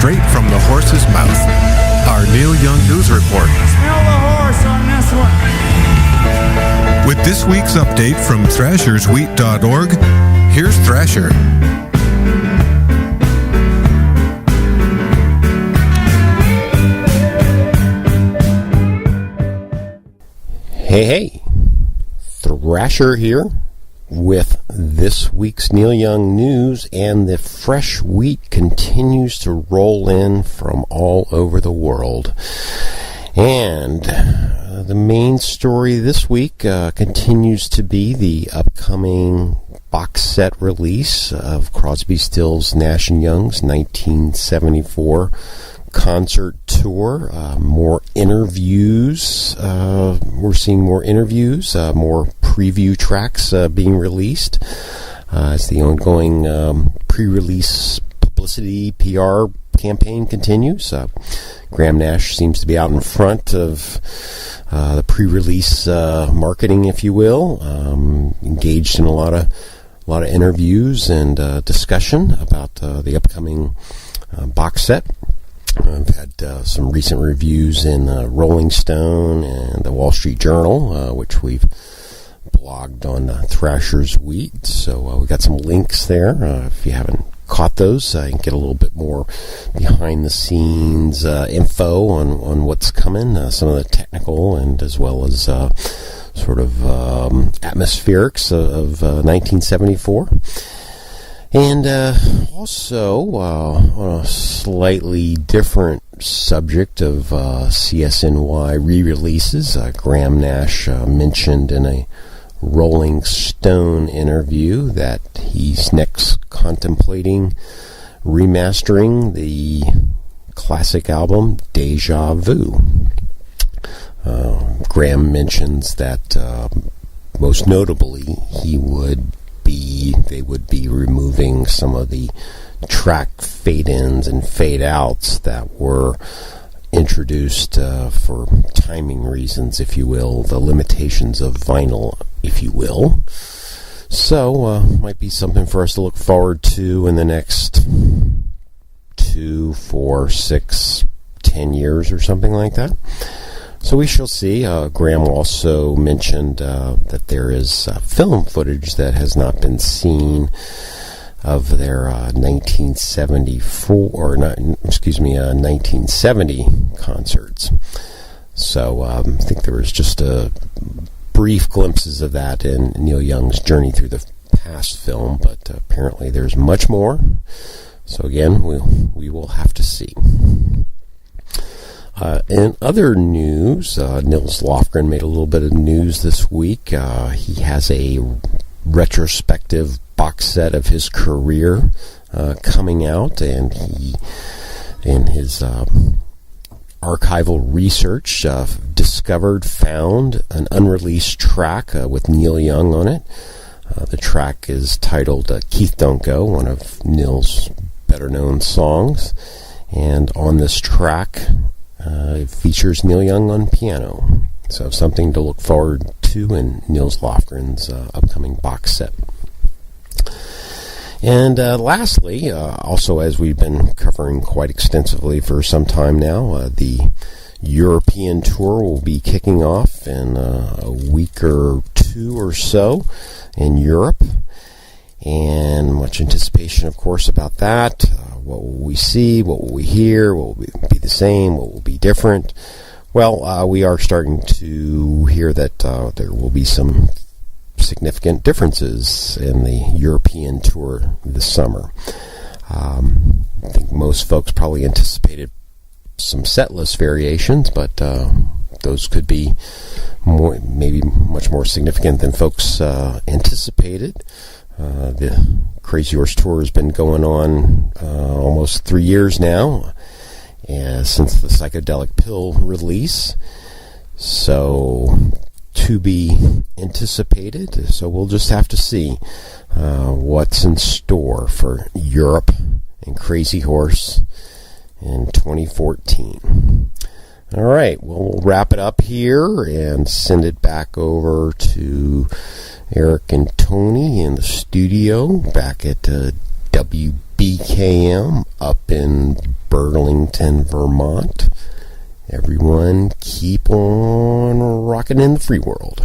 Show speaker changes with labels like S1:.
S1: straight from the horse's mouth. Our Neil Young News Report.
S2: Smell the horse on this one.
S1: With this week's update from thrasherswheat.org, here's Thrasher.
S3: Hey, Thrasher here with this week's Neil Young news, and the fresh wheat continues to roll in from all over the world. And the main story this week continues to be the upcoming box set release of Crosby, Stills, Nash & Young's 1974 concert tour. More interviews. We're seeing more interviews, more preview tracks being released as the ongoing pre-release publicity PR campaign continues. Graham Nash seems to be out in front of the pre-release marketing, if you will, engaged in a lot of interviews and discussion about the upcoming box set. I've had some recent reviews in Rolling Stone and the Wall Street Journal, which we've blogged on Thrashers Wheat. So we got some links there. If you haven't caught those, you can get a little bit more behind-the-scenes info on what's coming, some of the technical and as well as sort of atmospherics of 1974. And also, on a slightly different subject of CSNY re-releases, Graham Nash mentioned in a Rolling Stone interview that he's next contemplating remastering the classic album Deja Vu. Graham mentions that most notably they would be removing some of the track fade-ins and fade-outs that were introduced for timing reasons, if you will, the limitations of vinyl, if you will. So, might be something for us to look forward to in the next 2, 4, 6, 10 years or something like that. So we shall see. Graham also mentioned that there is film footage that has not been seen of their 1970 concerts. So I think there was just brief glimpses of that in Neil Young's journey through the past film, but apparently there's much more. So again, we will have to see. In other news, Nils Lofgren made a little bit of news this week. He has a retrospective box set of his career coming out, and he, in his archival research, found an unreleased track with Neil Young on it. The track is titled Keith Don't Go, one of Nil's better-known songs. And on this track, it features Neil Young on piano. So something to look forward to in Nils Lofgren's upcoming box set. And lastly, also as we've been covering quite extensively for some time now, the European tour will be kicking off in a week or two or so in Europe. And much anticipation, of course, about that. What will we see? What will we hear? What will be the same? What will be different? Well, we are starting to hear that there will be some significant differences in the European tour this summer. I think most folks probably anticipated some set list variations, but those could be maybe much more significant than folks anticipated. The Crazy Horse Tour has been going on almost 3 years now, since the Psychedelic Pill release. So, to be anticipated. So we'll just have to see what's in store for Europe and Crazy Horse in 2014. All right, well, we'll wrap it up here and send it back over to Eric and Tony in the studio back at WBAI BKM up in Burlington, Vermont. Everyone keep on rocking in the free world.